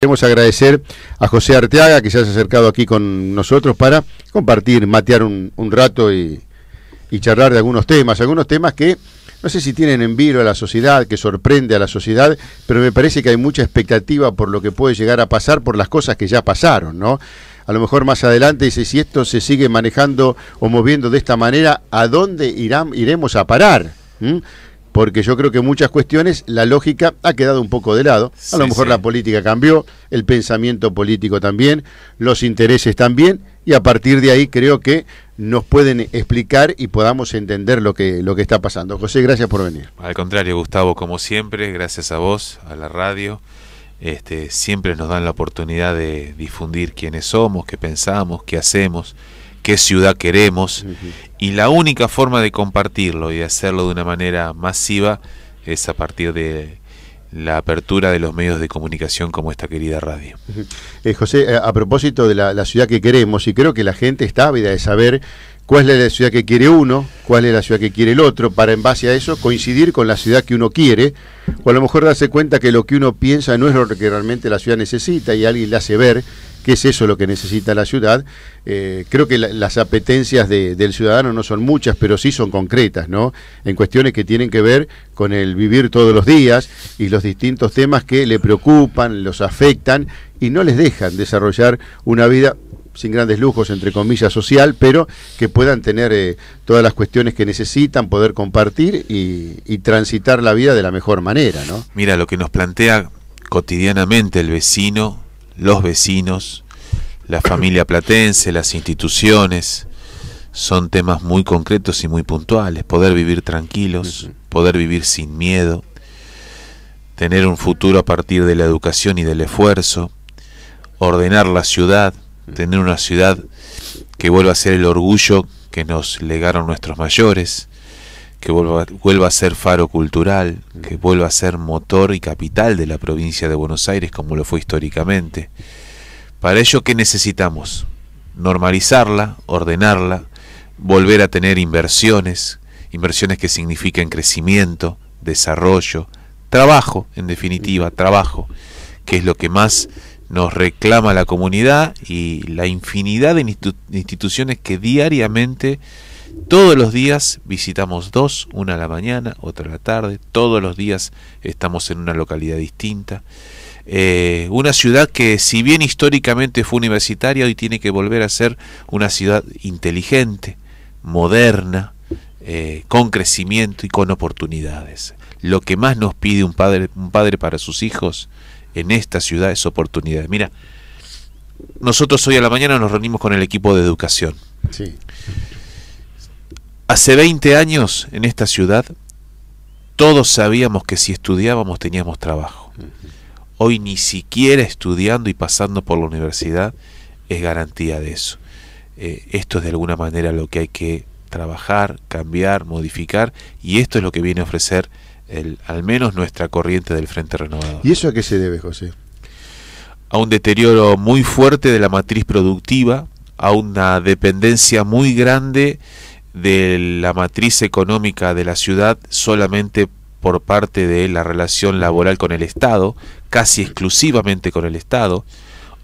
Queremos agradecer a José Arteaga que se haya acercado aquí con nosotros para compartir, matear un rato y charlar de algunos temas que no sé si tienen en vilo a la sociedad, que sorprende a la sociedad, pero me parece que hay mucha expectativa por lo que puede llegar a pasar, por las cosas que ya pasaron, ¿no? A lo mejor más adelante dice, si esto se sigue manejando o moviendo de esta manera, ¿a dónde iremos a parar? Porque yo creo que muchas cuestiones, la lógica ha quedado un poco de lado. A lo mejor la política cambió, el pensamiento político también, los intereses también, y a partir de ahí creo que nos pueden explicar y podamos entender lo que está pasando. José, gracias por venir. Al contrario, Gustavo, como siempre, gracias a vos, a la radio. Siempre nos dan la oportunidad de difundir quiénes somos, qué pensamos, qué hacemos, qué ciudad queremos, y la única forma de compartirlo y de hacerlo de una manera masiva es a partir de la apertura de los medios de comunicación como esta querida radio. José, a propósito de la ciudad que queremos, y creo que la gente está ávida de saber cuál es la ciudad que quiere uno, cuál es la ciudad que quiere el otro, para en base a eso coincidir con la ciudad que uno quiere, o a lo mejor darse cuenta que lo que uno piensa no es lo que realmente la ciudad necesita y alguien le hace ver qué es eso lo que necesita la ciudad. Creo que las apetencias del ciudadano no son muchas, pero sí son concretas, ¿no? En cuestiones que tienen que ver con el vivir todos los días y los distintos temas que le preocupan, los afectan y no les dejan desarrollar una vida sin grandes lujos, entre comillas, social, pero que puedan tener todas las cuestiones que necesitan, poder compartir y transitar la vida de la mejor manera, ¿no? Mira, lo que nos plantea cotidianamente el vecino, los vecinos, la familia platense, las instituciones, son temas muy concretos y muy puntuales. Poder vivir tranquilos, poder vivir sin miedo, tener un futuro a partir de la educación y del esfuerzo, ordenar la ciudad, tener una ciudad que vuelva a ser el orgullo que nos legaron nuestros mayores, que vuelva a ser faro cultural, que vuelva a ser motor y capital de la provincia de Buenos Aires como lo fue históricamente. Para ello, ¿qué necesitamos? Normalizarla, ordenarla, volver a tener inversiones que signifiquen crecimiento, desarrollo, trabajo, en definitiva, trabajo, que es lo que más nos reclama la comunidad y la infinidad de instituciones que diariamente, todos los días visitamos dos, una a la mañana, otra a la tarde, todos los días estamos en una localidad distinta. Una ciudad que, si bien históricamente fue universitaria, hoy tiene que volver a ser una ciudad inteligente, moderna, con crecimiento y con oportunidades. Lo que más nos pide un padre para sus hijos en esta ciudad es oportunidad. Mira, nosotros hoy a la mañana nos reunimos con el equipo de educación. Sí. Hace 20 años en esta ciudad todos sabíamos que si estudiábamos teníamos trabajo. Hoy ni siquiera estudiando y pasando por la universidad es garantía de eso. Esto es de alguna manera lo que hay que trabajar, cambiar, modificar, y esto es lo que viene a ofrecer al menos nuestra corriente del Frente Renovador. ¿Y eso a qué se debe, José? A un deterioro muy fuerte de la matriz productiva, a una dependencia muy grande de la matriz económica de la ciudad solamente por parte de la relación laboral con el Estado, casi exclusivamente con el Estado,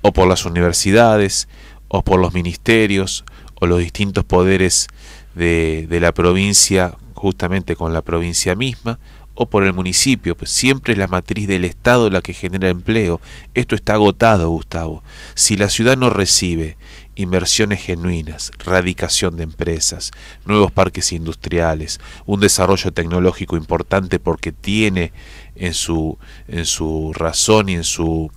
o por las universidades, o por los ministerios, o los distintos poderes de la provincia, justamente con la provincia misma, o por el municipio. Pues siempre es la matriz del Estado la que genera empleo. Esto está agotado, Gustavo. Si la ciudad no recibe inversiones genuinas, radicación de empresas, nuevos parques industriales, un desarrollo tecnológico importante porque tiene en su razón y en su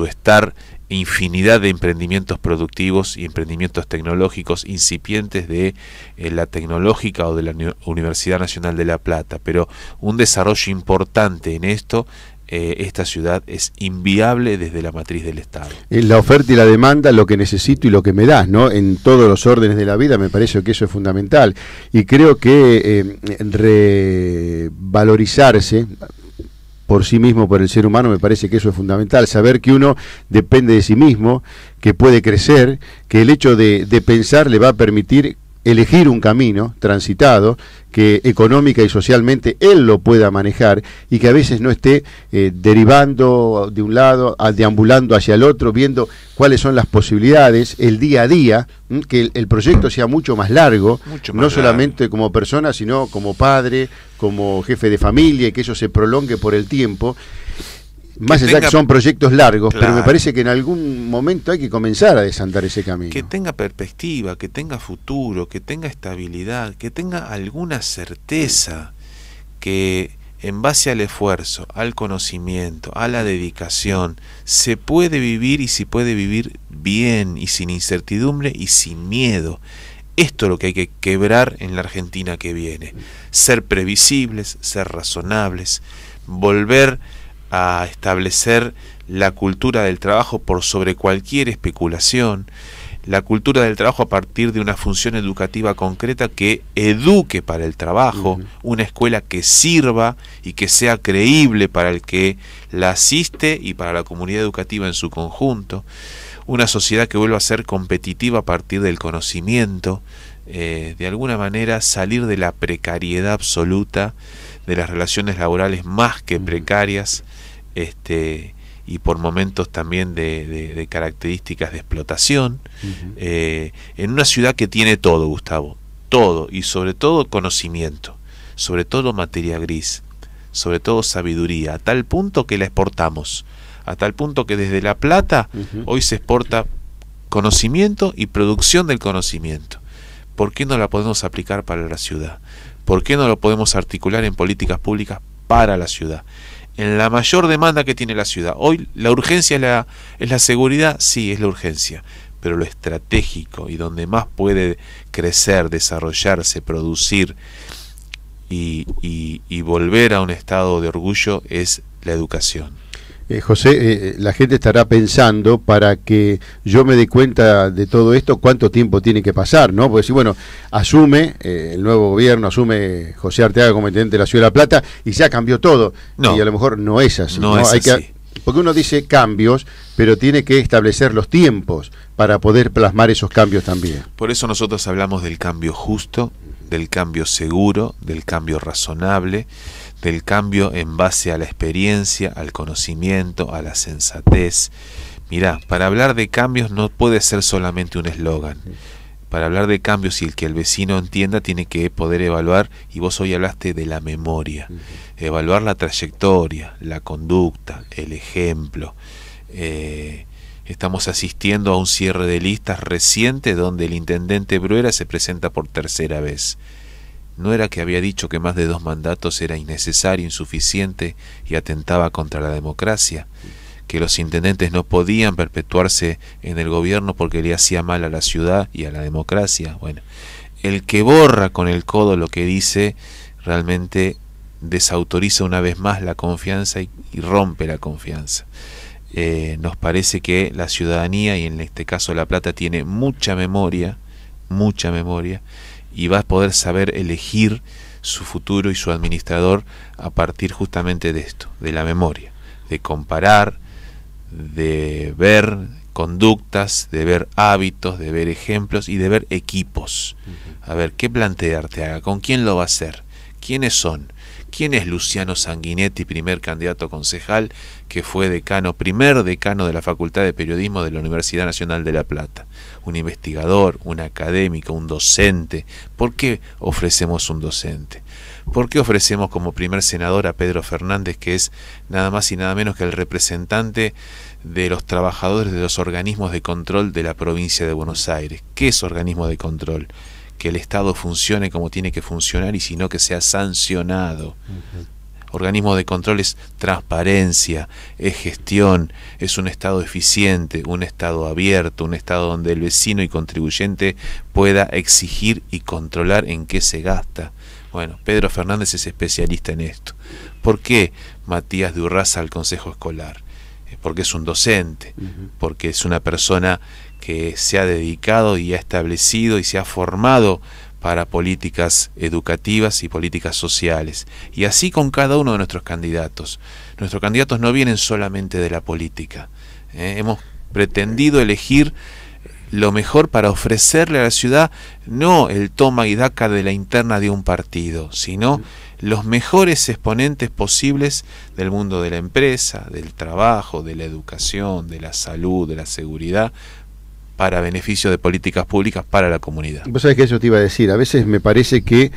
estar infinidad de emprendimientos productivos y emprendimientos tecnológicos incipientes de la Tecnológica o de la Universidad Nacional de La Plata, pero un desarrollo importante en esto, esta ciudad es inviable desde la matriz del Estado. La oferta y la demanda, lo que necesito y lo que me das, ¿no? En todos los órdenes de la vida me parece que eso es fundamental. Y creo que revalorizarse por sí mismo, por el ser humano, me parece que eso es fundamental, saber que uno depende de sí mismo, que puede crecer, que el hecho de pensar le va a permitir elegir un camino transitado que económica y socialmente él lo pueda manejar y que a veces no esté derivando de un lado, deambulando hacia el otro, viendo cuáles son las posibilidades, el día a día, que el proyecto sea mucho más largo, no solamente como persona, sino como padre, como jefe de familia, y que eso se prolongue por el tiempo. Más allá que son proyectos largos, claro, pero me parece que en algún momento hay que comenzar a desandar ese camino. Que tenga perspectiva, que tenga futuro, que tenga estabilidad, que tenga alguna certeza, que en base al esfuerzo, al conocimiento, a la dedicación, se puede vivir y se puede vivir bien y sin incertidumbre y sin miedo. Esto es lo que hay que quebrar en la Argentina que viene. Ser previsibles, ser razonables, volver a establecer la cultura del trabajo por sobre cualquier especulación, la cultura del trabajo a partir de una función educativa concreta que eduque para el trabajo, una escuela que sirva y que sea creíble para el que la asiste y para la comunidad educativa en su conjunto, una sociedad que vuelva a ser competitiva a partir del conocimiento, de alguna manera salir de la precariedad absoluta, de las relaciones laborales más que precarias, y por momentos también de características de explotación, en una ciudad que tiene todo, Gustavo, todo, y sobre todo conocimiento, sobre todo materia gris, sobre todo sabiduría, a tal punto que la exportamos, a tal punto que desde La Plata hoy se exporta conocimiento y producción del conocimiento. ¿Por qué no la podemos aplicar para la ciudad? ¿Por qué no lo podemos articular en políticas públicas para la ciudad? En la mayor demanda que tiene la ciudad. Hoy la urgencia es la seguridad, sí, es la urgencia, pero lo estratégico y donde más puede crecer, desarrollarse, producir y volver a un estado de orgullo es la educación. José, la gente estará pensando, para que yo me dé cuenta de todo esto, cuánto tiempo tiene que pasar, ¿no? Porque si, bueno, asume el nuevo gobierno, asume José Arteaga como intendente de la Ciudad de La Plata y ya cambió todo. No, y a lo mejor no es así. No es así. Porque uno dice cambios, pero tiene que establecer los tiempos para poder plasmar esos cambios también. Por eso nosotros hablamos del cambio justo, del cambio seguro, del cambio razonable, del cambio en base a la experiencia, al conocimiento, a la sensatez. Mirá, para hablar de cambios no puede ser solamente un eslogan. Para hablar de cambios y el que el vecino entienda, tiene que poder evaluar, y vos hoy hablaste de la memoria, evaluar la trayectoria, la conducta, el ejemplo. Estamos asistiendo a un cierre de listas reciente donde el intendente Bruera se presenta por tercera vez. ¿No era que había dicho que más de 2 mandatos era innecesario, insuficiente y atentaba contra la democracia? Que los intendentes no podían perpetuarse en el gobierno porque le hacía mal a la ciudad y a la democracia. Bueno, el que borra con el codo lo que dice realmente desautoriza una vez más la confianza y rompe la confianza. Nos parece que la ciudadanía, y en este caso La Plata, tiene mucha memoria, y va a poder saber elegir su futuro y su administrador a partir justamente de esto, de la memoria, de comparar, de ver conductas, de ver hábitos, de ver ejemplos y de ver equipos. A ver, ¿qué plantea Arteaga? ¿Con quién lo va a hacer? ¿Quiénes son? ¿Quién es Luciano Sanguinetti, primer candidato a concejal, que fue primer decano de la Facultad de Periodismo de la Universidad Nacional de La Plata? Un investigador, un académico, un docente. ¿Por qué ofrecemos un docente? ¿Por qué ofrecemos como primer senador a Pedro Fernández, que es nada más y nada menos que el representante de los trabajadores de los organismos de control de la provincia de Buenos Aires? ¿Qué es organismo de control? Que el Estado funcione como tiene que funcionar y sino que sea sancionado. Organismo de control es transparencia, es gestión, es un Estado eficiente, un Estado abierto, un Estado donde el vecino y contribuyente pueda exigir y controlar en qué se gasta. Bueno, Pedro Fernández es especialista en esto. ¿Por qué Matías de Urraza al Consejo Escolar? Porque es un docente, porque es una persona que se ha dedicado y ha establecido y se ha formado para políticas educativas y políticas sociales. Y así con cada uno de nuestros candidatos. Nuestros candidatos no vienen solamente de la política. Hemos pretendido elegir lo mejor para ofrecerle a la ciudad, no el toma y daca de la interna de un partido, sino los mejores exponentes posibles del mundo de la empresa, del trabajo, de la educación, de la salud, de la seguridad, para beneficio de políticas públicas para la comunidad. Vos sabés que eso te iba a decir, a veces me parece que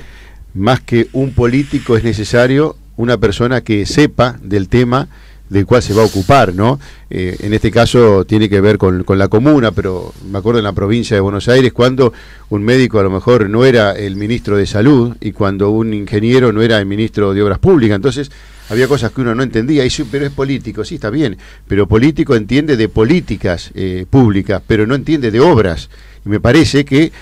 más que un político es necesario una persona que sepa del tema del cual se va a ocupar, ¿no? En este caso tiene que ver con la comuna, pero me acuerdo en la provincia de Buenos Aires cuando un médico a lo mejor no era el ministro de Salud y cuando un ingeniero no era el ministro de Obras Públicas, entonces había cosas que uno no entendía, y sí, pero es político, sí, está bien, pero político entiende de políticas públicas, pero no entiende de obras, y me parece que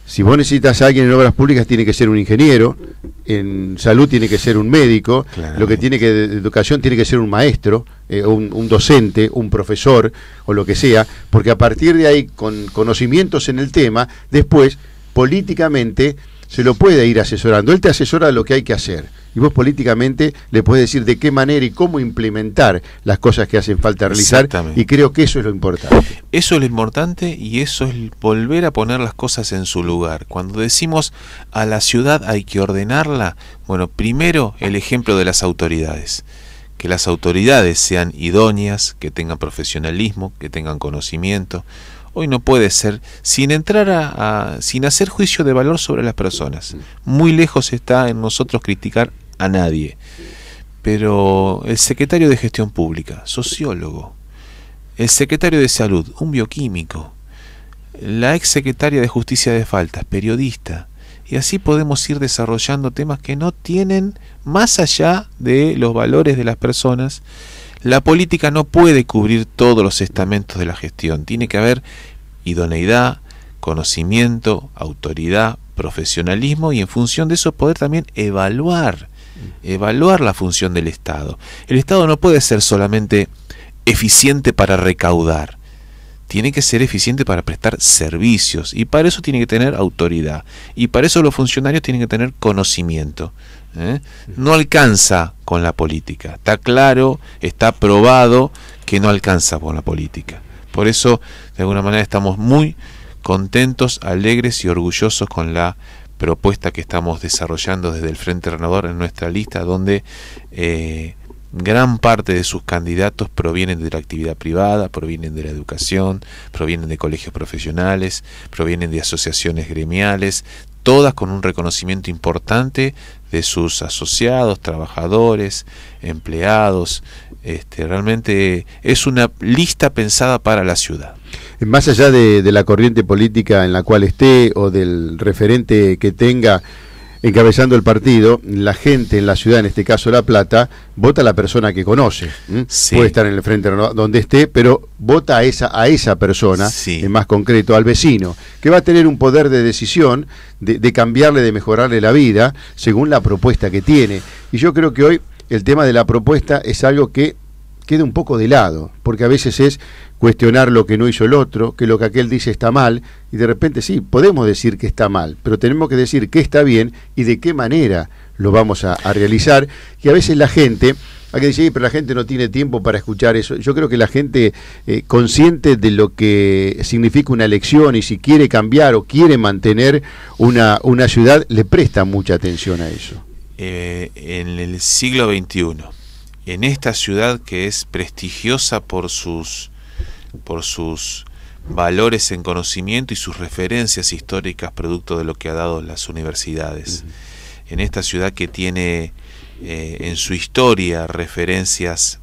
si vos necesitas a alguien en obras públicas tiene que ser un ingeniero, en salud tiene que ser un médico, lo que tiene que de educación tiene que ser un maestro, un docente, un profesor o lo que sea, porque a partir de ahí con conocimientos en el tema, después políticamente se lo puede ir asesorando. Él te asesora lo que hay que hacer y vos políticamente le puedes decir de qué manera y cómo implementar las cosas que hacen falta realizar, y creo que eso es lo importante. Eso es lo importante y eso es volver a poner las cosas en su lugar. Cuando decimos a la ciudad hay que ordenarla, bueno, primero el ejemplo de las autoridades. Que las autoridades sean idóneas, que tengan profesionalismo, que tengan conocimiento. Hoy no puede ser sin entrar sin hacer juicio de valor sobre las personas. Muy lejos está en nosotros criticar a nadie. Pero el secretario de Gestión Pública, sociólogo. El secretario de Salud, un bioquímico. La ex secretaria de Justicia de Faltas, periodista. Y así podemos ir desarrollando temas que no tienen, más allá de los valores de las personas. La política no puede cubrir todos los estamentos de la gestión. Tiene que haber idoneidad, conocimiento, autoridad, profesionalismo, y en función de eso poder también evaluar la función del Estado. El Estado no puede ser solamente eficiente para recaudar. Tiene que ser eficiente para prestar servicios, y para eso tiene que tener autoridad, y para eso los funcionarios tienen que tener conocimiento. No alcanza con la política, está claro, está probado que no alcanza con la política. Por eso, de alguna manera, estamos muy contentos, alegres y orgullosos con la propuesta que estamos desarrollando desde el Frente Renovador en nuestra lista, donde gran parte de sus candidatos provienen de la actividad privada, provienen de la educación, provienen de colegios profesionales, provienen de asociaciones gremiales, todas con un reconocimiento importante de sus asociados, trabajadores, empleados. Realmente es una lista pensada para la ciudad. Más allá de la corriente política en la cual esté o del referente que tenga encabezando el partido, la gente en la ciudad, en este caso La Plata, vota a la persona que conoce. Sí. Puede estar en el frente donde esté, pero vota a esa persona, sí, en más concreto al vecino, que va a tener un poder de decisión de cambiarle, de mejorarle la vida según la propuesta que tiene. Y yo creo que hoy el tema de la propuesta es algo que queda un poco de lado, porque a veces es cuestionar lo que no hizo el otro, que lo que aquel dice está mal, y de repente sí, podemos decir que está mal, pero tenemos que decir que está bien y de qué manera lo vamos a realizar. Y a veces la gente, hay que decir, pero la gente no tiene tiempo para escuchar eso. Yo creo que la gente consciente de lo que significa una elección y si quiere cambiar o quiere mantener una ciudad, le presta mucha atención a eso. En el siglo XXI, en esta ciudad que es prestigiosa por sus valores en conocimiento y sus referencias históricas producto de lo que ha dado las universidades, en esta ciudad que tiene en su historia referencias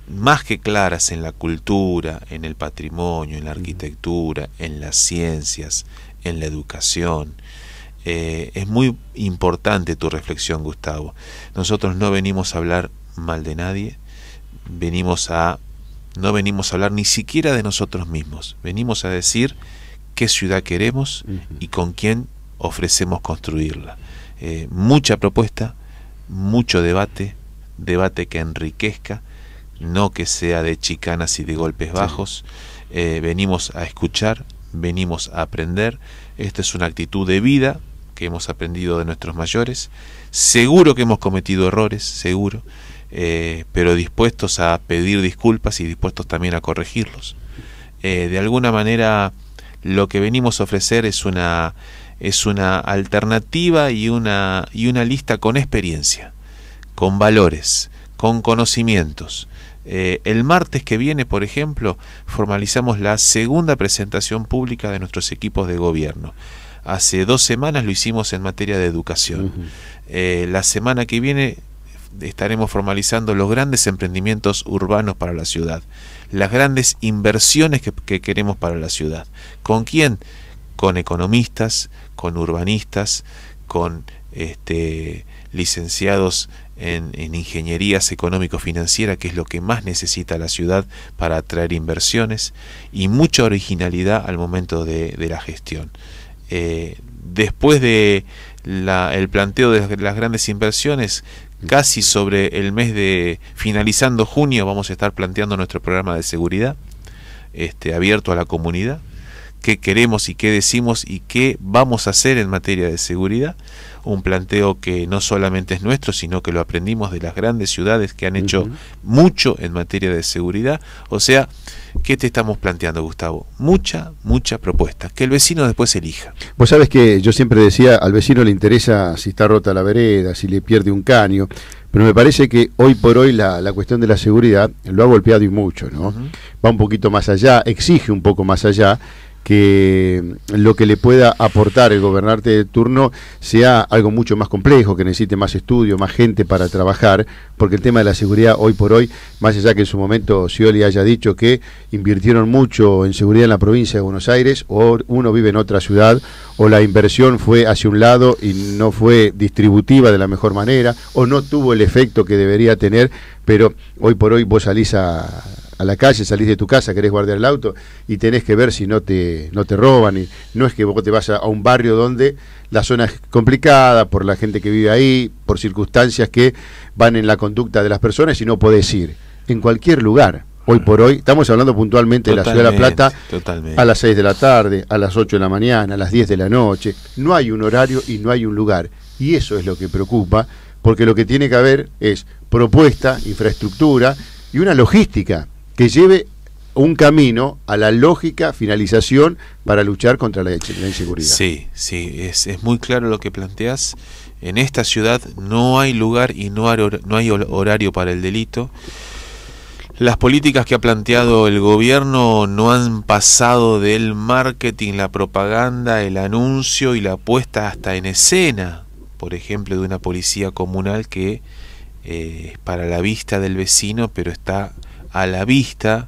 más que claras en la cultura, en el patrimonio, en la arquitectura, en las ciencias, en la educación. Es muy importante tu reflexión, Gustavo. Nosotros no venimos a hablar mal de nadie, no venimos a hablar ni siquiera de nosotros mismos, venimos a decir qué ciudad queremos y con quién ofrecemos construirla. Mucha propuesta, mucho debate que enriquezca, no que sea de chicanas y de golpes bajos. Venimos a escuchar, venimos a aprender. Esta es una actitud de vida que hemos aprendido de nuestros mayores. Seguro que hemos cometido errores, seguro, pero dispuestos a pedir disculpas y dispuestos también a corregirlos. De alguna manera lo que venimos a ofrecer es una alternativa y una lista con experiencia, con valores, con conocimientos. El martes que viene, por ejemplo, formalizamos la segunda presentación pública de nuestros equipos de gobierno. Hace 2 semanas lo hicimos en materia de educación. La semana que viene estaremos formalizando los grandes emprendimientos urbanos para la ciudad, las grandes inversiones que queremos para la ciudad. ¿Con quién? Con economistas, con urbanistas, con licenciados en ingenierías económico-financiera, que es lo que más necesita la ciudad para atraer inversiones, y mucha originalidad al momento de la gestión. Después de el planteo de las grandes inversiones, casi sobre el mes de finalizando junio vamos a estar planteando nuestro programa de seguridad, abierto a la comunidad, qué queremos y qué decimos y qué vamos a hacer en materia de seguridad. Un planteo que no solamente es nuestro, sino que lo aprendimos de las grandes ciudades que han hecho mucho en materia de seguridad. O sea, ¿qué te estamos planteando, Gustavo? Mucha propuesta, que el vecino después elija. Vos sabés que yo siempre decía, al vecino le interesa si está rota la vereda, si le pierde un caño, pero me parece que hoy por hoy la cuestión de la seguridad lo ha golpeado y mucho, ¿no? Va un poquito más allá, exige un poco más allá, que lo que le pueda aportar el gobernante de turno sea algo mucho más complejo, que necesite más estudio, más gente para trabajar, porque el tema de la seguridad hoy por hoy, más allá que en su momento Scioli haya dicho que invirtieron mucho en seguridad en la provincia de Buenos Aires, o uno vive en otra ciudad, o la inversión fue hacia un lado y no fue distributiva de la mejor manera, o no tuvo el efecto que debería tener, pero hoy por hoy vos salís a la calle, salís de tu casa, querés guardar el auto y tenés que ver si no te roban. Y no es que vos te vas a un barrio donde la zona es complicada por la gente que vive ahí, por circunstancias que van en la conducta de las personas y no podés ir. En cualquier lugar, hoy por hoy, estamos hablando puntualmente de la Ciudad de La Plata, a las 6 de la tarde, a las 8 de la mañana, a las 10 de la noche. No hay un horario y no hay un lugar. Y eso es lo que preocupa, porque lo que tiene que haber es propuesta, infraestructura y una logística que lleve un camino a la lógica finalización para luchar contra la inseguridad. Sí, es muy claro lo que planteás. En esta ciudad no hay lugar y no hay horario para el delito. Las políticas que ha planteado el gobierno no han pasado del marketing, la propaganda, el anuncio y la puesta hasta en escena, por ejemplo, de una policía comunal que es para la vista del vecino, pero está a la vista,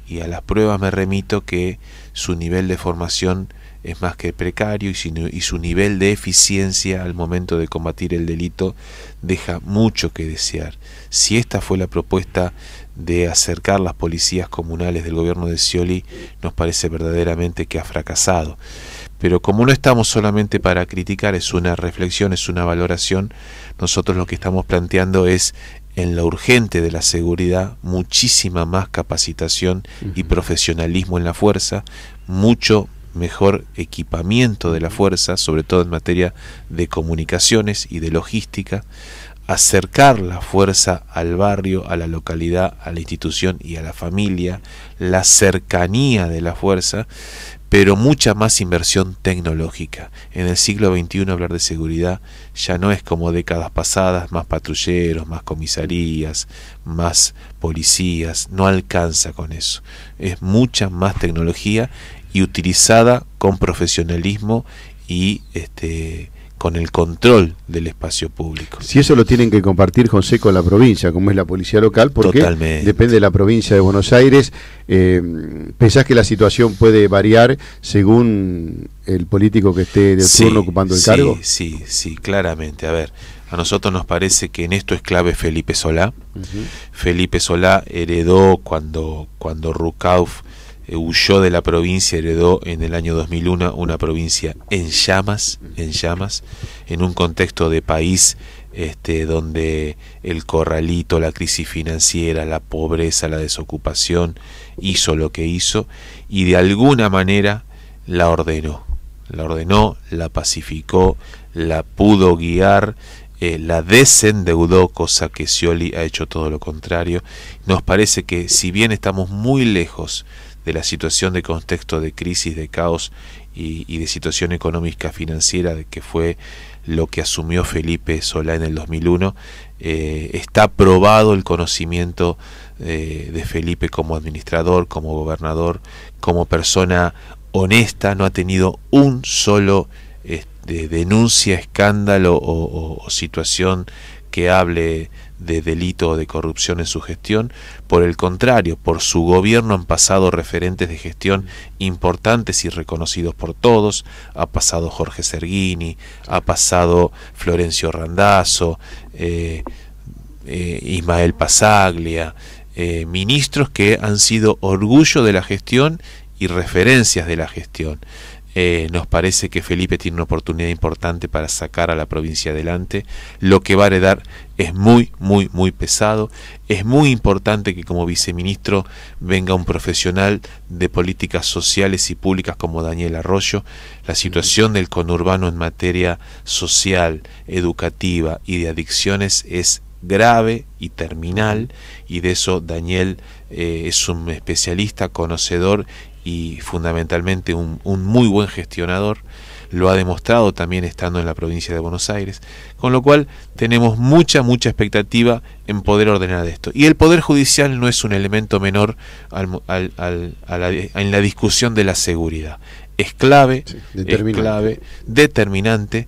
y a las pruebas me remito, que su nivel de formación es más que precario y su nivel de eficiencia al momento de combatir el delito deja mucho que desear. Si esta fue la propuesta de acercar las policías comunales del gobierno de Scioli, nos parece verdaderamente que ha fracasado. Pero como no estamos solamente para criticar, es una reflexión, es una valoración, nosotros lo que estamos planteando es, en lo urgente de la seguridad, muchísima más capacitación y profesionalismo en la fuerza, mucho mejor equipamiento de la fuerza, sobre todo en materia de comunicaciones y de logística, acercar la fuerza al barrio, a la localidad, a la institución y a la familia, la cercanía de la fuerza, pero mucha más inversión tecnológica. En el siglo XXI hablar de seguridad ya no es como décadas pasadas, más patrulleros, más comisarías, más policías, no alcanza con eso. Es mucha más tecnología y utilizada con profesionalismo y con el control del espacio público. Si eso lo tienen que compartir, José, con la provincia, como es la policía local, porque totalmente depende de la provincia de Buenos Aires. ¿Pensás que la situación puede variar según el político que esté de turno ocupando el cargo? Sí, claramente. A ver, a nosotros nos parece que en esto es clave Felipe Solá. Felipe Solá heredó cuando Rucauf huyó de la provincia, heredó en el año 2001 una provincia en llamas, en un contexto de país donde el corralito, la crisis financiera, la pobreza, la desocupación, hizo lo que hizo y de alguna manera la ordenó, la pacificó, la pudo guiar, la desendeudó, cosa que Scioli ha hecho todo lo contrario. Nos parece que si bien estamos muy lejos de la situación de contexto de crisis, de caos y de situación económica financiera que fue lo que asumió Felipe Solá en el 2001, está probado el conocimiento de Felipe como administrador, como gobernador, como persona honesta. No ha tenido un solo denuncia, escándalo o situación que hable de delito o de corrupción en su gestión. Por el contrario, por su gobierno han pasado referentes de gestión importantes y reconocidos por todos. Ha pasado Jorge Serguini, ha pasado Florencio Randazzo, Ismael Pasaglia, ministros que han sido orgullo de la gestión y referencias de la gestión. Nos parece que Felipe tiene una oportunidad importante para sacar a la provincia adelante. Lo que va a heredar es muy pesado. Es muy importante que como viceministro venga un profesional de políticas sociales y públicas como Daniel Arroyo. La situación del conurbano en materia social, educativa y de adicciones es grave y terminal, y de eso Daniel es un especialista, conocedor y fundamentalmente un muy buen gestionador. Lo ha demostrado también estando en la provincia de Buenos Aires, con lo cual tenemos mucha expectativa en poder ordenar esto. Y el Poder Judicial no es un elemento menor en la discusión de la seguridad. Es clave, sí, determinante.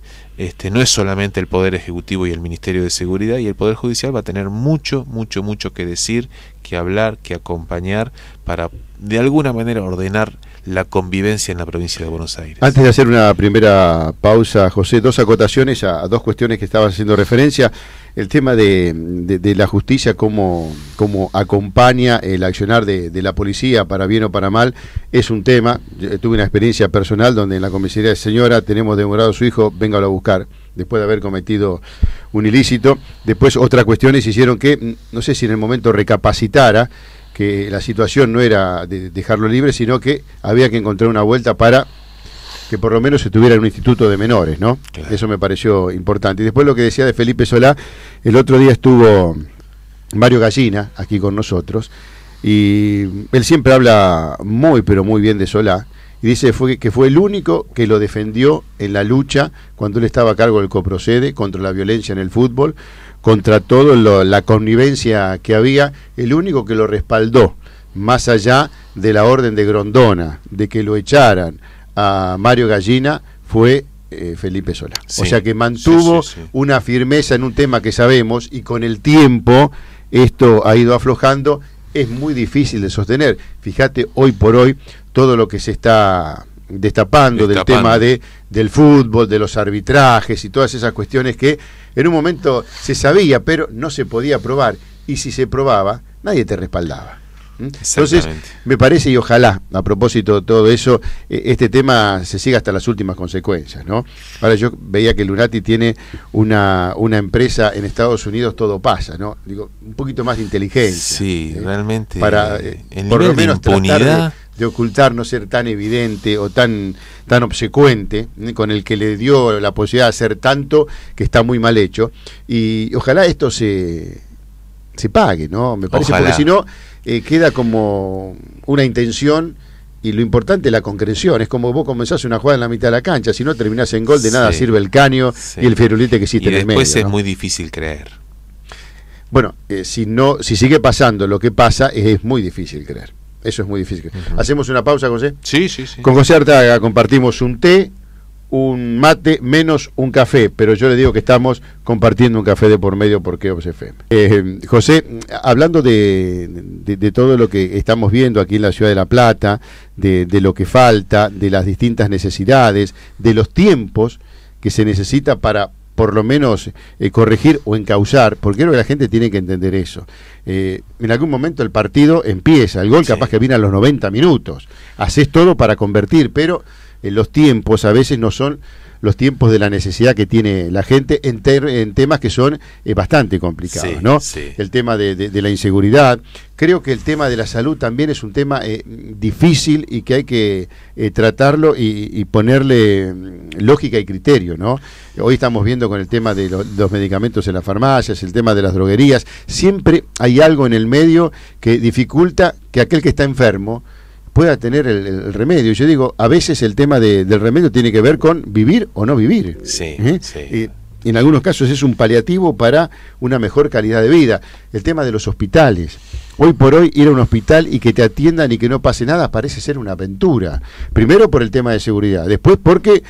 No es solamente el Poder Ejecutivo y el Ministerio de Seguridad, y el Poder Judicial va a tener mucho que decir, que hablar, que acompañar para de alguna manera ordenar la convivencia en la provincia de Buenos Aires. Antes de hacer una primera pausa, José, dos acotaciones a dos cuestiones que estabas haciendo referencia. El tema de la justicia, cómo acompaña el accionar de la policía, para bien o para mal, es un tema. Yo tuve una experiencia personal donde en la comisaría de señora tenemos demorado a su hijo, véngalo a buscar, después de haber cometido un ilícito. Después otras cuestiones hicieron que, no sé si en el momento recapacitara, que la situación no era de dejarlo libre, sino que había que encontrar una vuelta para que por lo menos se tuviera en un instituto de menores, ¿no? Claro. Eso me pareció importante. Y después lo que decía de Felipe Solá, el otro día estuvo Mario Gallina aquí con nosotros, y él siempre habla pero muy bien de Solá, y dice que fue el único que lo defendió en la lucha cuando él estaba a cargo del Coprocede, contra la violencia en el fútbol, contra todo la connivencia que había, el único que lo respaldó, más allá de la orden de Grondona, de que lo echaran a Mario Gallina, fue Felipe Solá. Sí, o sea que mantuvo una firmeza en un tema que sabemos, y con el tiempo esto ha ido aflojando. Es muy difícil de sostener. Fíjate, hoy por hoy, todo lo que se está destapando del tema del fútbol, de los arbitrajes y todas esas cuestiones que en un momento se sabía, pero no se podía probar, y si se probaba, nadie te respaldaba. Entonces, me parece, y ojalá, a propósito de todo eso, este tema se siga hasta las últimas consecuencias, ¿no? Ahora, yo veía que Lunati tiene una empresa en Estados Unidos, Todo Pasa, ¿no? Digo, un poquito más de inteligencia. Sí, realmente. Para, por lo menos, tratar de ocultar, no ser tan evidente o tan obsecuente, con el que le dio la posibilidad de hacer tanto que está muy mal hecho. Y ojalá esto se pague, ¿no? Me parece, ojalá. Porque si no, queda como una intención, y lo importante es la concreción. Es como vos comenzás una jugada en la mitad de la cancha, si no terminás en gol, de nada sirve el caño y el firulete que existe en el medio. Y después es ¿no? muy difícil creer. Bueno, si sigue pasando lo que pasa, es muy difícil creer. Eso es muy difícil. ¿Hacemos una pausa, José? Sí. Con José Artaga compartimos un té, un mate, menos un café, pero yo le digo que estamos compartiendo un café de por medio por Keops FM. José, hablando de todo lo que estamos viendo aquí en la ciudad de La Plata, de lo que falta, de las distintas necesidades, de los tiempos que se necesita para por lo menos corregir o encauzar, porque creo que la gente tiene que entender eso. En algún momento el partido empieza, el gol capaz que viene a los 90 minutos, haces todo para convertir, pero los tiempos a veces no son los tiempos de la necesidad que tiene la gente en temas que son bastante complicados, ¿no? Sí. El tema de la inseguridad. Creo que el tema de la salud también es un tema difícil, y que hay que tratarlo y ponerle lógica y criterio, ¿no? Hoy estamos viendo con el tema de los medicamentos en las farmacias, el tema de las droguerías. Siempre hay algo en el medio que dificulta que aquel que está enfermo pueda tener el remedio. Yo digo, a veces el tema del remedio tiene que ver con vivir o no vivir. Sí, sí. Y en algunos casos es un paliativo para una mejor calidad de vida. El tema de los hospitales. Hoy por hoy ir a un hospital y que te atiendan y que no pase nada parece ser una aventura. Primero por el tema de seguridad, después porque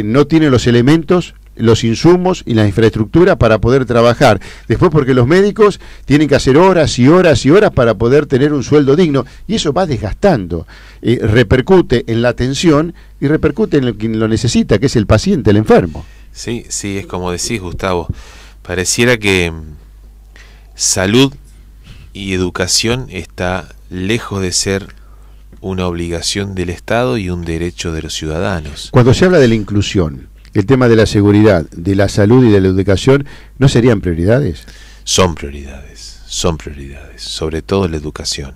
no tienen los elementos, los insumos y la infraestructura para poder trabajar. Después porque los médicos tienen que hacer horas y horas y horas para poder tener un sueldo digno. Y eso va desgastando. Repercute en la atención y repercute en quien lo necesita, que es el paciente, el enfermo. Sí, sí, es como decís, Gustavo. Pareciera que salud y educación está lejos de ser una obligación del Estado y un derecho de los ciudadanos. Cuando se habla de la inclusión, el tema de la seguridad, de la salud y de la educación, ¿no serían prioridades? Son prioridades, sobre todo la educación.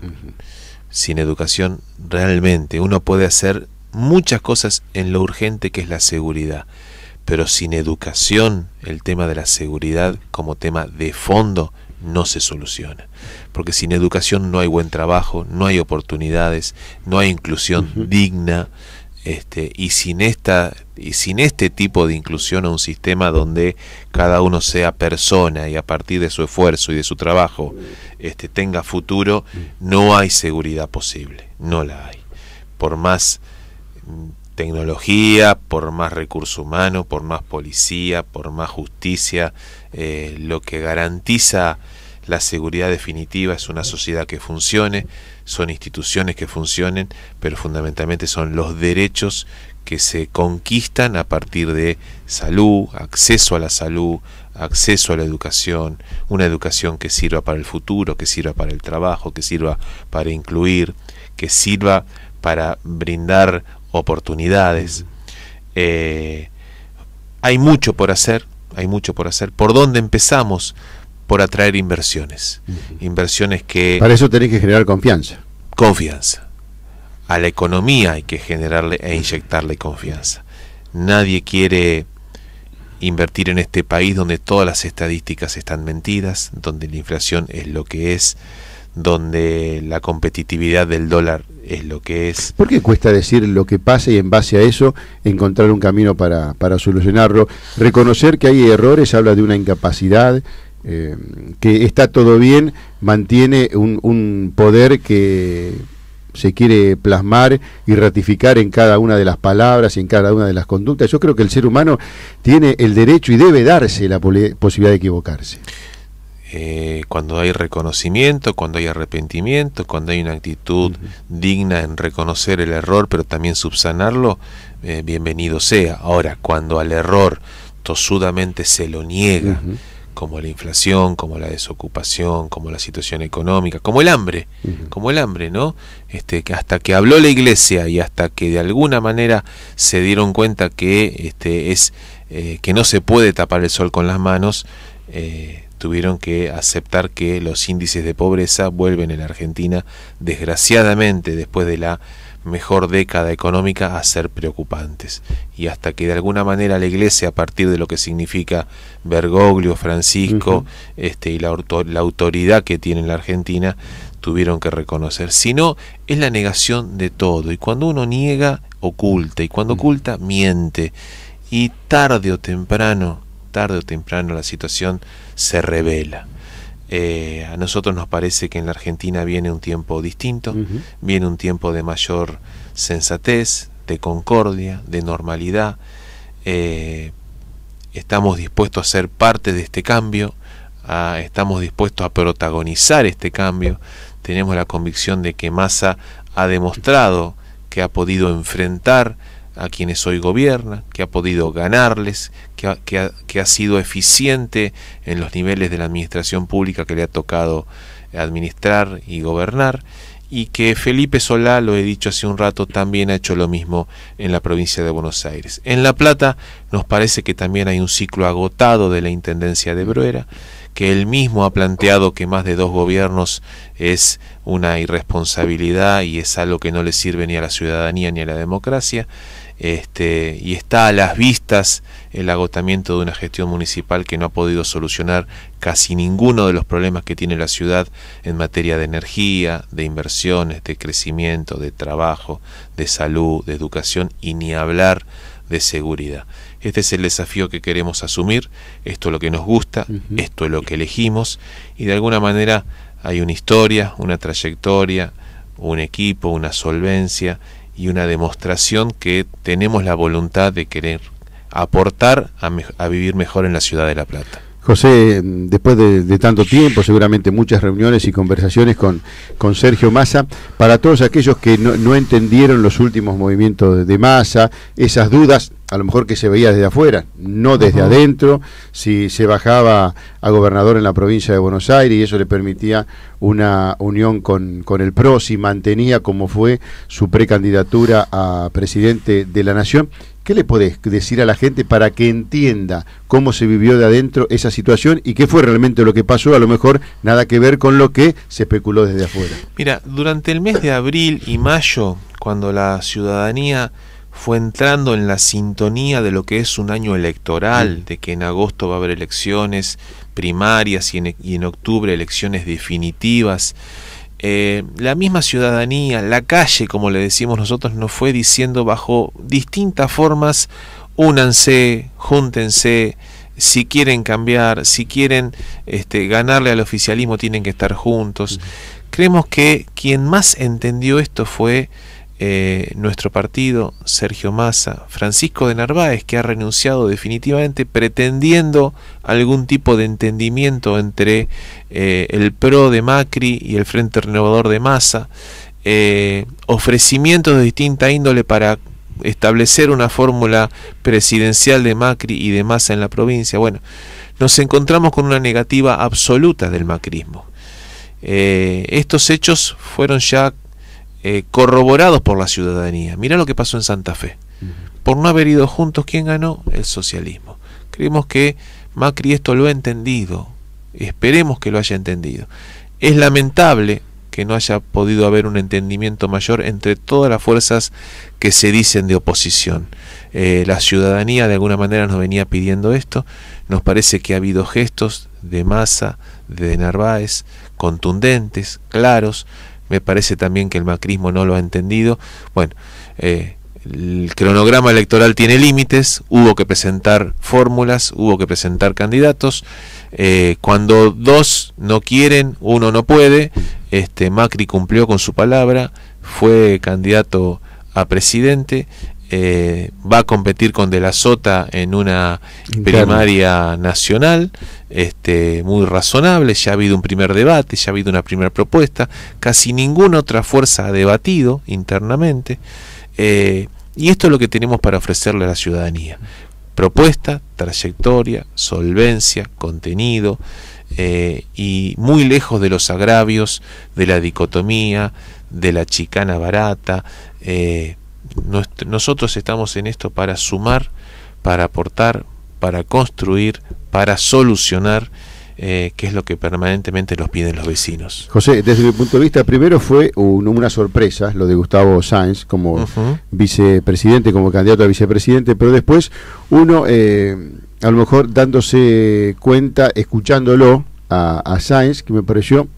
Sin educación, realmente, uno puede hacer muchas cosas en lo urgente que es la seguridad, pero sin educación, el tema de la seguridad como tema de fondo no se soluciona. Porque sin educación no hay buen trabajo, no hay oportunidades, no hay inclusión digna. Y sin este tipo de inclusión a un sistema donde cada uno sea persona y a partir de su esfuerzo y de su trabajo tenga futuro, no hay seguridad posible, no la hay. Por más tecnología, por más recurso humano, por más policía, por más justicia, lo que garantiza la seguridad definitiva es una sociedad que funcione, son instituciones que funcionen, pero fundamentalmente son los derechos que se conquistan a partir de salud, acceso a la salud, acceso a la educación, una educación que sirva para el futuro, que sirva para el trabajo, que sirva para incluir, que sirva para brindar oportunidades. Hay mucho por hacer, ¿Por dónde empezamos? Por atraer inversiones, inversiones que... Para eso tenés que generar confianza. Confianza. A la economía hay que generarle e inyectarle confianza. Nadie quiere invertir en este país donde todas las estadísticas están mentidas, donde la inflación es lo que es, donde la competitividad del dólar es lo que es. ¿Por qué cuesta decir lo que pasa y en base a eso encontrar un camino para solucionarlo? Reconocer que hay errores habla de una incapacidad, que está todo bien, mantiene un poder que se quiere plasmar y ratificar en cada una de las palabras y en cada una de las conductas. Yo creo que el ser humano tiene el derecho y debe darse la posibilidad de equivocarse. Cuando hay reconocimiento, cuando hay arrepentimiento, cuando hay una actitud digna en reconocer el error pero también subsanarlo, bienvenido sea. Ahora, cuando al error tosudamente se lo niega, como la inflación, como la desocupación, como la situación económica, como el hambre, ¿no? Que hasta que habló la Iglesia y hasta que de alguna manera se dieron cuenta que que no se puede tapar el sol con las manos, tuvieron que aceptar que los índices de pobreza vuelven en la Argentina, desgraciadamente, después de la mejor década económica, a ser preocupantes. Y hasta que de alguna manera la Iglesia, a partir de lo que significa Bergoglio, Francisco, y la autoridad que tiene en la Argentina, tuvieron que reconocer. Si no, es la negación de todo. Y cuando uno niega, oculta. Y cuando oculta, miente. Y tarde o temprano la situación se revela. A nosotros nos parece que en la Argentina viene un tiempo distinto, viene un tiempo de mayor sensatez, de concordia, de normalidad. Estamos dispuestos a ser parte de este cambio, estamos dispuestos a protagonizar este cambio. Tenemos la convicción de que Massa ha demostrado que ha podido enfrentar a quienes hoy gobiernan, que ha podido ganarles, que ha sido eficiente en los niveles de la administración pública que le ha tocado administrar y gobernar, y que Felipe Solá, lo he dicho hace un rato, también ha hecho lo mismo en la provincia de Buenos Aires. En La Plata nos parece que también hay un ciclo agotado de la Intendencia de Bruera, que él mismo ha planteado que más de 2 gobiernos es una irresponsabilidad y es algo que no le sirve ni a la ciudadanía ni a la democracia. Y está a las vistas el agotamiento de una gestión municipal que no ha podido solucionar casi ninguno de los problemas que tiene la ciudad en materia de energía, de inversiones, de crecimiento, de trabajo, de salud, de educación y ni hablar de seguridad. Este es el desafío que queremos asumir, esto es lo que nos gusta, esto es lo que elegimos, y de alguna manera hay una historia, una trayectoria, un equipo, una solvencia y una demostración que tenemos la voluntad de querer aportar a vivir mejor en la ciudad de La Plata. José, después de tanto tiempo, seguramente muchas reuniones y conversaciones con Sergio Massa, para todos aquellos que no entendieron los últimos movimientos de Massa, esas dudas, a lo mejor que se veía desde afuera, no desde adentro, si se bajaba a gobernador en la provincia de Buenos Aires y eso le permitía una unión con el PRO, si mantenía como fue su precandidatura a presidente de la Nación. ¿Qué le podés decir a la gente para que entienda cómo se vivió de adentro esa situación y qué fue realmente lo que pasó? A lo mejor nada que ver con lo que se especuló desde afuera. Mira, durante el mes de abril y mayo, cuando la ciudadanía fue entrando en la sintonía de lo que es un año electoral, de que en agosto va a haber elecciones primarias y en octubre elecciones definitivas, la misma ciudadanía, la calle, como le decimos nosotros, nos fue diciendo bajo distintas formas: únanse, júntense, si quieren cambiar, si quieren ganarle al oficialismo, tienen que estar juntos. Creemos que quien más entendió esto fue nuestro partido, Sergio Massa, Francisco de Narváez, que ha renunciado definitivamente, pretendiendo algún tipo de entendimiento entre el PRO de Macri y el Frente Renovador de Massa, ofrecimientos de distinta índole para establecer una fórmula presidencial de Macri y de Massa en la provincia. Bueno, nos encontramos con una negativa absoluta del macrismo. Estos hechos fueron ya corroborados por la ciudadanía. Mirá lo que pasó en Santa Fe. Por no haber ido juntos, ¿quién ganó? El socialismo. Creemos que Macri esto lo ha entendido. Esperemos que lo haya entendido. Es lamentable que no haya podido haber un entendimiento mayor entre todas las fuerzas que se dicen de oposición. La ciudadanía de alguna manera nos venía pidiendo esto. Nos parece que ha habido gestos de Massa, de Narváez, contundentes, claros. Me parece también que el macrismo no lo ha entendido. Bueno, el cronograma electoral tiene límites, hubo que presentar fórmulas, hubo que presentar candidatos. Cuando 2 no quieren, 1 no puede. Macri cumplió con su palabra, fue candidato a presidente. Va a competir con De la Sota en una primaria nacional, muy razonable. Ya ha habido un primer debate, ya ha habido una primera propuesta. Casi ninguna otra fuerza ha debatido internamente, y esto es lo que tenemos para ofrecerle a la ciudadanía: propuesta, trayectoria, solvencia, contenido, y muy lejos de los agravios, de la dicotomía, de la chicana barata. Nosotros estamos en esto para sumar, para aportar, para construir, para solucionar, que es lo que permanentemente nos piden los vecinos. José, desde mi punto de vista, primero fue una sorpresa lo de Gustavo Sáenz como vicepresidente, como candidato a vicepresidente, pero después uno, a lo mejor dándose cuenta, escuchándolo a Sáenz, que me pareció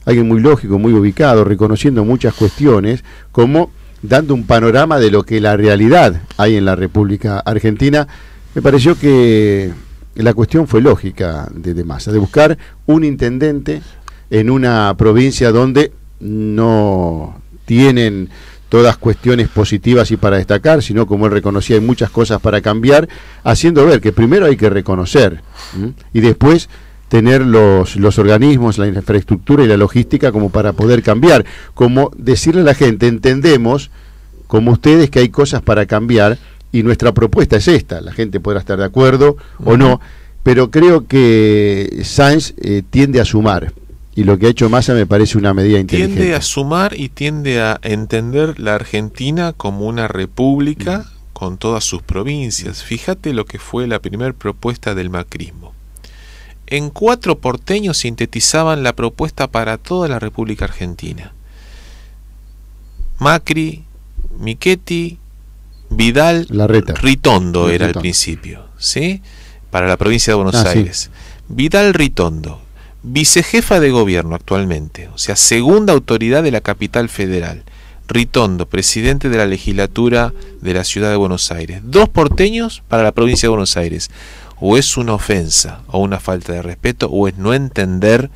alguien muy lógico, muy ubicado, reconociendo muchas cuestiones, como dando un panorama de lo que la realidad hay en la República Argentina. Me pareció que la cuestión fue lógica de Massa, de buscar un intendente en una provincia donde no tienen todas cuestiones positivas y para destacar, sino, como él reconocía, hay muchas cosas para cambiar, haciendo ver que primero hay que reconocer, y después tener los organismos, la infraestructura y la logística como para poder cambiar, como decirle a la gente: entendemos, como ustedes, que hay cosas para cambiar y nuestra propuesta es esta. La gente podrá estar de acuerdo o no, pero creo que Sáenz tiende a sumar, y lo que ha hecho Massa me parece una medida inteligente. Tiende a sumar y tiende a entender la Argentina como una república con todas sus provincias. Fíjate lo que fue la primera propuesta del macrismo: en 4 porteños sintetizaban la propuesta para toda la República Argentina. Macri, Michetti, Vidal, Larreta. Ritondo era al principio, ¿sí? Para la provincia de Buenos Aires. Sí. Vidal Ritondo, vicejefa de gobierno actualmente, o sea, segunda autoridad de la capital federal. Ritondo, presidente de la legislatura de la ciudad de Buenos Aires. 2 porteños para la provincia de Buenos Aires. O es una ofensa o una falta de respeto, o es no entender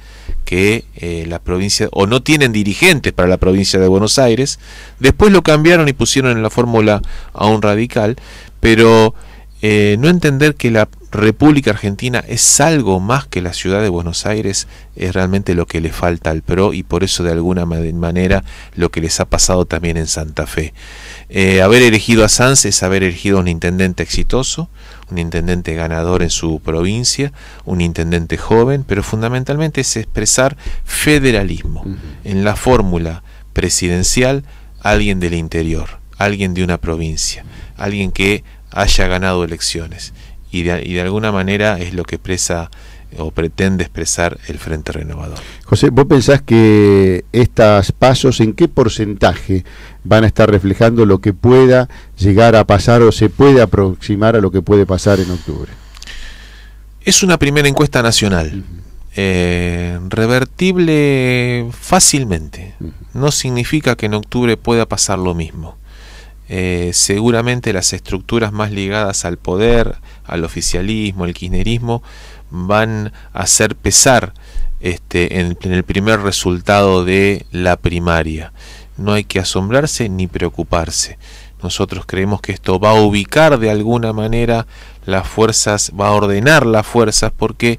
que la provincia, o no tienen dirigentes para la provincia de Buenos Aires. Después lo cambiaron y pusieron en la fórmula a un radical, pero no entender que la República Argentina es algo más que la ciudad de Buenos Aires es realmente lo que le falta al PRO, y por eso de alguna manera lo que les ha pasado también en Santa Fe. Haber elegido a Sanz es haber elegido a un intendente exitoso, un intendente ganador en su provincia, un intendente joven, pero fundamentalmente es expresar federalismo. En la fórmula presidencial, alguien del interior, alguien de una provincia, alguien que haya ganado elecciones, y de alguna manera es lo que expresa o pretende expresar el Frente Renovador. José, ¿vos pensás que estos pasos en qué porcentaje van a estar reflejando lo que pueda llegar a pasar o se puede aproximar a lo que puede pasar en octubre? Es una primera encuesta nacional, revertible fácilmente. No significa que en octubre pueda pasar lo mismo. Seguramente las estructuras más ligadas al poder, al oficialismo, al kirchnerismo, van a hacer pesar en el primer resultado de la primaria. No hay que asombrarse ni preocuparse. Nosotros creemos que esto va a ubicar de alguna manera las fuerzas, va a ordenar las fuerzas, porque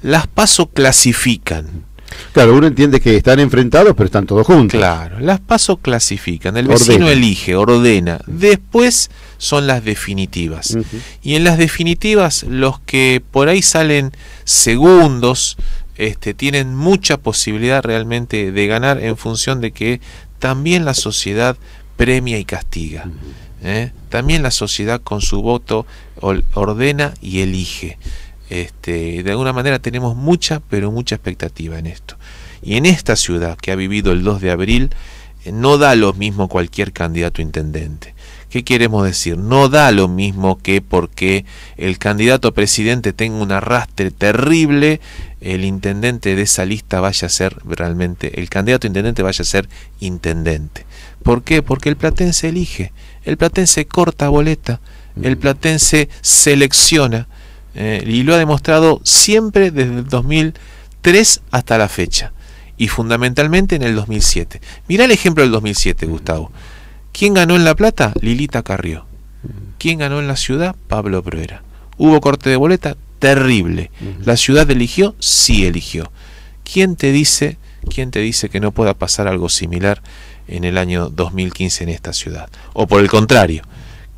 las PASO clasifican. Claro, uno entiende que están enfrentados, pero están todos juntos. Claro, las PASO clasifican, el vecino elige, ordena, después son las definitivas. Y en las definitivas, los que por ahí salen segundos, tienen mucha posibilidad realmente de ganar, en función de que también la sociedad premia y castiga. También la sociedad con su voto ordena y elige. De alguna manera tenemos mucha, pero mucha expectativa en esto. Y en esta ciudad que ha vivido el 2 de abril, no da lo mismo cualquier candidato a intendente. ¿Qué queremos decir? No da lo mismo que porque el candidato a presidente tenga un arrastre terrible, el intendente de esa lista vaya a ser realmente, el candidato a intendente vaya a ser intendente. ¿Por qué? Porque el platense elige, el platense corta boleta, el platense selecciona. Y lo ha demostrado siempre desde el 2003 hasta la fecha, y fundamentalmente en el 2007. Mirá el ejemplo del 2007, Gustavo. ¿Quién ganó en La Plata? Lilita Carrió. ¿Quién ganó en la ciudad? Pablo Proera. ¿Hubo corte de boleta? Terrible. ¿La ciudad eligió? Sí eligió. ¿Quién te dice que no pueda pasar algo similar en el año 2015 en esta ciudad? O por el contrario,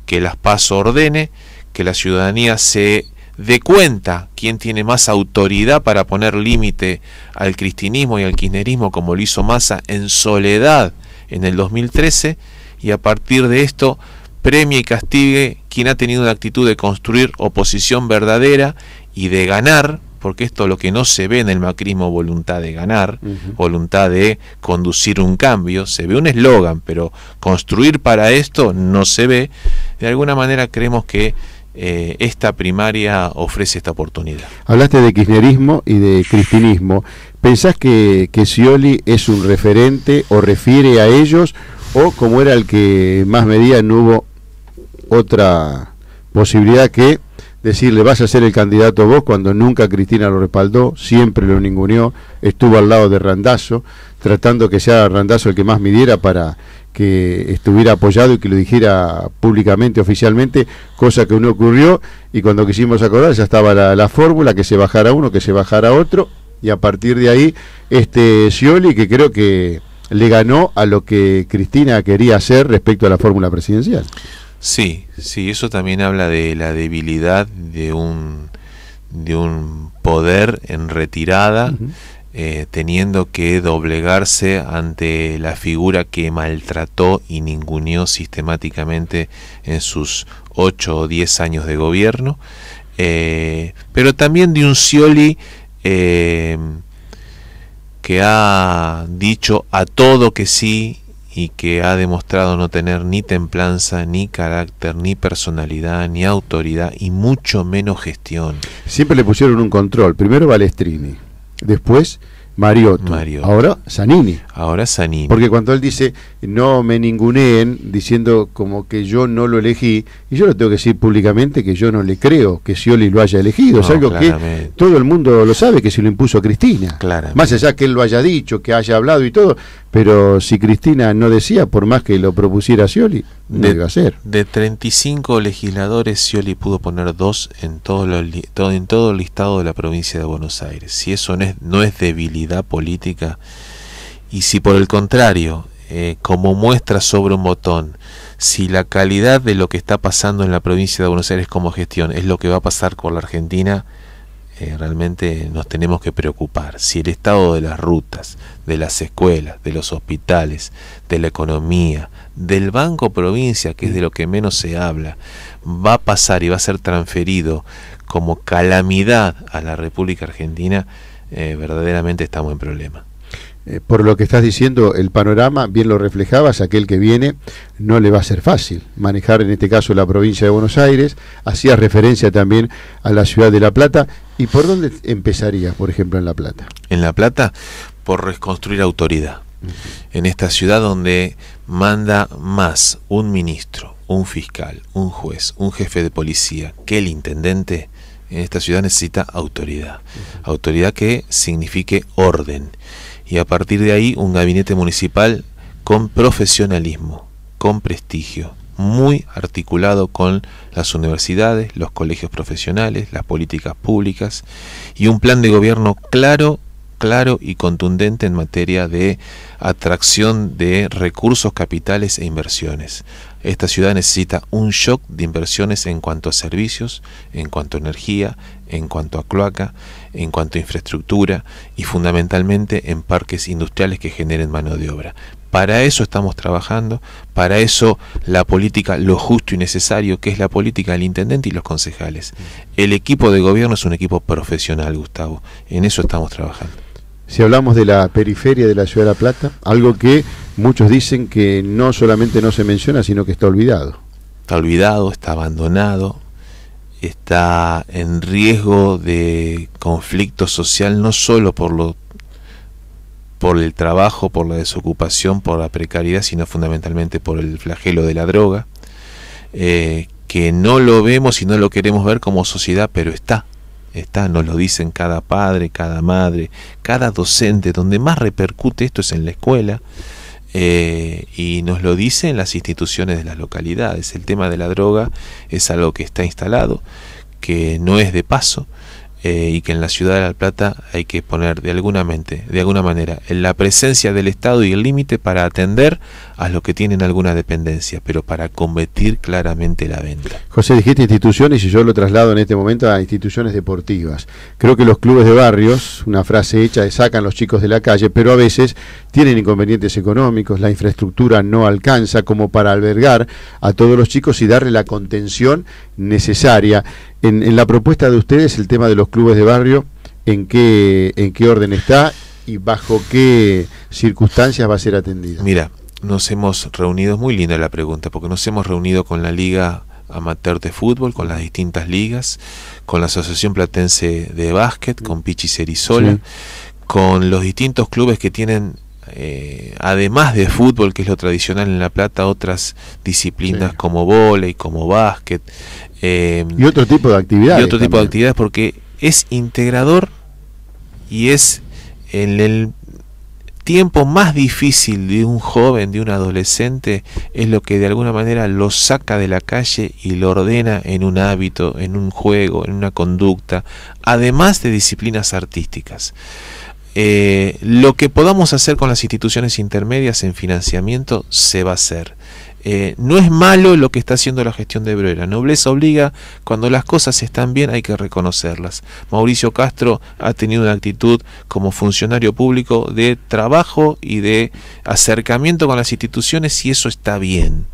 que las PASO ordene, que la ciudadanía se dé cuenta quién tiene más autoridad para poner límite al cristinismo y al kirchnerismo, como lo hizo Massa en soledad en el 2013, y a partir de esto premie y castigue quien ha tenido una actitud de construir oposición verdadera y de ganar, porque esto es lo que no se ve en el macrismo: voluntad de ganar, voluntad de conducir un cambio. Se ve un eslogan, pero construir para esto no se ve. De alguna manera creemos que esta primaria ofrece esta oportunidad. Hablaste de kirchnerismo y de cristinismo. ¿Pensás que Scioli es un referente o refiere a ellos, o como era el que más medía, no hubo otra posibilidad que decirle vas a ser el candidato vos, cuando nunca Cristina lo respaldó, siempre lo ninguneó, estuvo al lado de Randazzo, tratando que sea Randazzo el que más midiera para que estuviera apoyado y que lo dijera públicamente, oficialmente, cosa que no ocurrió, y cuando quisimos acordar ya estaba la fórmula, que se bajara uno, que se bajara otro, y a partir de ahí Scioli, que creo que le ganó a lo que Cristina quería hacer respecto a la fórmula presidencial. Sí, eso también habla de la debilidad de un poder en retirada, teniendo que doblegarse ante la figura que maltrató y ninguneó sistemáticamente en sus 8 o 10 años de gobierno, pero también de un Scioli que ha dicho a todo que sí y que ha demostrado no tener ni templanza, ni carácter, ni personalidad, ni autoridad y mucho menos gestión. Siempre le pusieron un control, primero Balestrini, después Mariotto, ahora Zanini. Ahora Zanini. Porque cuando él dice, no me ninguneen, diciendo como que yo no lo elegí, y yo lo tengo que decir públicamente que yo no le creo que Scioli lo haya elegido, es algo que todo el mundo lo sabe, que se lo impuso Cristina. Más allá que él lo haya dicho, que haya hablado y todo, pero si Cristina no decía, por más que lo propusiera Scioli, no iba a ser. De 35 legisladores, Scioli pudo poner 2 en todo el listado de la provincia de Buenos Aires. Si eso no es debilidad política, y si por el contrario, como muestra sobre un botón, si la calidad de lo que está pasando en la provincia de Buenos Aires como gestión es lo que va a pasar con la Argentina, realmente nos tenemos que preocupar. Si el estado de las rutas, de las escuelas, de los hospitales, de la economía, del Banco Provincia, que es de lo que menos se habla, va a pasar y va a ser transferido como calamidad a la República Argentina, verdaderamente estamos en problema. Por lo que estás diciendo, el panorama, bien lo reflejabas, aquel que viene no le va a ser fácil manejar, en este caso, la provincia de Buenos Aires. Hacías referencia también a la ciudad de La Plata. ¿Y por dónde empezarías, por ejemplo, en La Plata? En La Plata, por reconstruir autoridad. En esta ciudad donde manda más un ministro, un fiscal, un juez, un jefe de policía que el intendente, en esta ciudad necesita autoridad. Autoridad que signifique orden. Y a partir de ahí un gabinete municipal con profesionalismo, con prestigio, muy articulado con las universidades, los colegios profesionales, las políticas públicas y un plan de gobierno claro y contundente en materia de atracción de recursos capitales e inversiones. Esta ciudad necesita un shock de inversiones en cuanto a servicios, en cuanto a energía, en cuanto a cloaca, en cuanto a infraestructura y fundamentalmente en parques industriales que generen mano de obra. Para eso estamos trabajando, para eso la política, lo justo y necesario, que es la política del intendente y los concejales. El equipo de gobierno es un equipo profesional, Gustavo, en eso estamos trabajando. Si hablamos de la periferia de la ciudad de La Plata, algo que muchos dicen que no solamente no se menciona, sino que está olvidado. Está olvidado, está abandonado, está en riesgo de conflicto social, no solo por el trabajo, por la desocupación, por la precariedad, sino fundamentalmente por el flagelo de la droga, que no lo vemos y no lo queremos ver como sociedad, pero está, nos lo dicen cada padre, cada madre, cada docente. Donde más repercute esto es en la escuela, y nos lo dicen las instituciones de las localidades. El tema de la droga es algo que está instalado, que no es de paso, y que en la ciudad de La Plata hay que poner de alguna manera en la presencia del Estado y el límite para atender a los que tienen alguna dependencia, pero para combatir claramente la venta. José, dijiste instituciones y yo lo traslado en este momento a instituciones deportivas. Creo que los clubes de barrios, una frase hecha de sacan los chicos de la calle, pero a veces tienen inconvenientes económicos, la infraestructura no alcanza como para albergar a todos los chicos y darle la contención necesaria. En la propuesta de ustedes, el tema de los clubes de barrio, ¿en qué orden está y bajo qué circunstancias va a ser atendido? Mira, nos hemos reunido, es muy linda la pregunta, porque nos hemos reunido con la Liga Amateur de Fútbol, con las distintas ligas, con la Asociación Platense de Básquet, con Pichi Cerizola, sí, con los distintos clubes que tienen, además de fútbol, que es lo tradicional en La Plata, otras disciplinas, sí, como vóley, como básquet, y otro tipo de actividades. Y otro tipo de actividades, porque es integrador y es en el tiempo más difícil de un joven, de un adolescente, es lo que de alguna manera lo saca de la calle y lo ordena en un hábito, en un juego, en una conducta, además de disciplinas artísticas. Lo que podamos hacer con las instituciones intermedias en financiamiento se va a hacer. No es malo lo que está haciendo la gestión de Brera. Nobleza obliga, cuando las cosas están bien hay que reconocerlas. Mauricio Castro ha tenido una actitud como funcionario público de trabajo y de acercamiento con las instituciones, y eso está bien.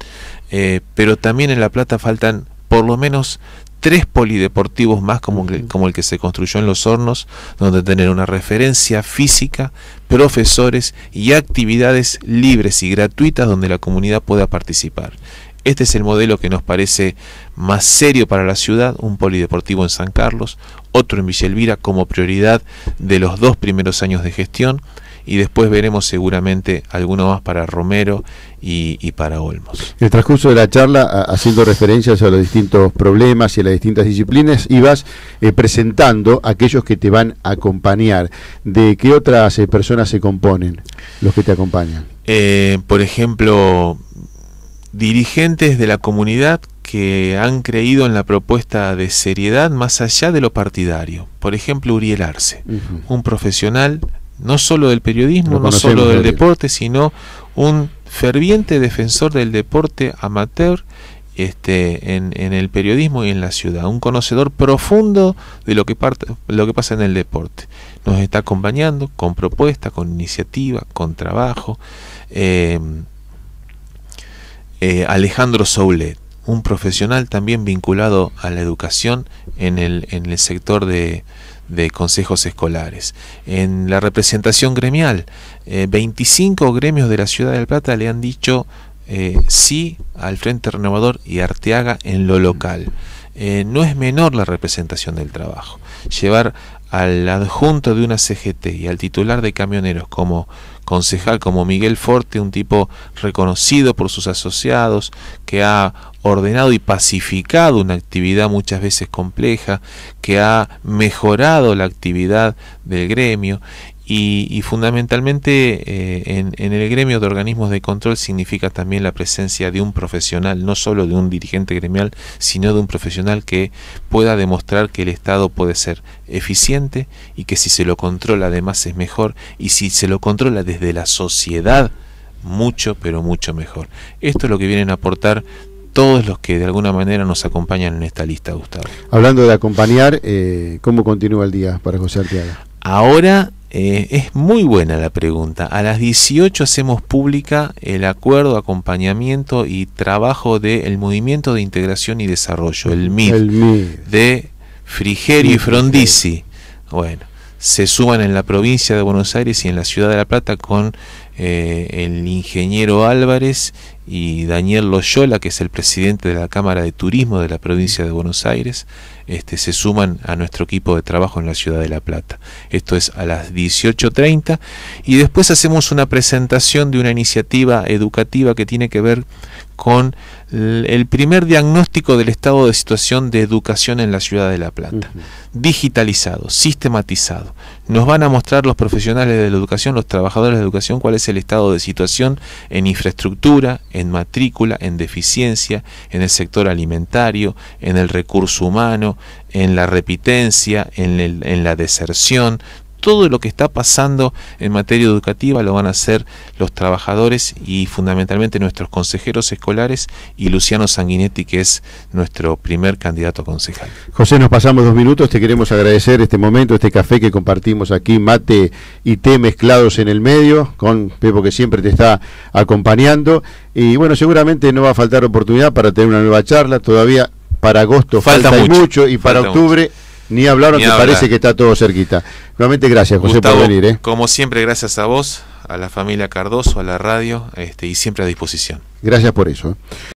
Pero también en La Plata faltan por lo menos 3 polideportivos más como el que se construyó en Los Hornos, donde tener una referencia física, profesores y actividades libres y gratuitas donde la comunidad pueda participar. Este es el modelo que nos parece más serio para la ciudad, un polideportivo en San Carlos, otro en Villa Elvira como prioridad de los 2 primeros años de gestión, y después veremos seguramente alguno más para Romero y para Olmos. En el transcurso de la charla, haciendo referencias a los distintos problemas y a las distintas disciplinas, ibas presentando a aquellos que te van a acompañar. ¿De qué otras personas se componen los que te acompañan? Por ejemplo, dirigentes de la comunidad que han creído en la propuesta de seriedad más allá de lo partidario. Por ejemplo, Uriel Arce, un profesional no solo del periodismo, no solo del deporte, sino un ferviente defensor del deporte amateur en el periodismo y en la ciudad, un conocedor profundo de lo que pasa en el deporte. Nos está acompañando con propuesta, con iniciativa, con trabajo. Alejandro Soulet, un profesional también vinculado a la educación en el sector de consejos escolares. En la representación gremial, 25 gremios de la ciudad de La Plata le han dicho sí al Frente Renovador y Arteaga en lo local. No es menor la representación del trabajo. Llevar al adjunto de una CGT y al titular de camioneros como concejal, como Miguel Forte, un tipo reconocido por sus asociados, que ha ordenado y pacificado una actividad muchas veces compleja, que ha mejorado la actividad del gremio y fundamentalmente en el gremio de organismos de control significa también la presencia de un profesional, no solo de un dirigente gremial, sino de un profesional que pueda demostrar que el Estado puede ser eficiente y que si se lo controla además es mejor, y si se lo controla desde la sociedad, mucho, pero mucho mejor. Esto es lo que vienen a aportar todos los que de alguna manera nos acompañan en esta lista, Gustavo. Hablando de acompañar, ¿cómo continúa el día para José Arteaga? Ahora es muy buena la pregunta. A las 18 hacemos pública el acuerdo, acompañamiento y trabajo del Movimiento de Integración y Desarrollo, el MID, de Frigerio y Frondizi. Bueno, se suman en la provincia de Buenos Aires y en la ciudad de La Plata con el ingeniero Álvarez y Daniel Loyola, que es el presidente de la Cámara de Turismo de la provincia de Buenos Aires. Se suman a nuestro equipo de trabajo en la ciudad de La Plata. Esto es a las 18:30 y después hacemos una presentación de una iniciativa educativa que tiene que ver con el primer diagnóstico del estado de situación de educación en la ciudad de La Plata. Digitalizado, sistematizado. Nos van a mostrar los profesionales de la educación, los trabajadores de la educación, cuál es el estado de situación en infraestructura, en matrícula, en deficiencia, en el sector alimentario, en el recurso humano, en la repitencia, en la deserción. Todo lo que está pasando en materia educativa lo van a hacer los trabajadores y fundamentalmente nuestros consejeros escolares y Luciano Sanguinetti, que es nuestro primer candidato a concejal. José, nos pasamos 2 minutos, te queremos agradecer este momento, este café que compartimos aquí, mate y té mezclados en el medio, con Pepo que siempre te está acompañando, y bueno, seguramente no va a faltar oportunidad para tener una nueva charla, todavía para agosto falta mucho y para octubre mucho. Ni hablar, aunque parece que está todo cerquita. Nuevamente gracias, José, Gustavo, por venir. Como siempre, gracias a vos, a la familia Cardoso, a la radio, y siempre a disposición. Gracias por eso.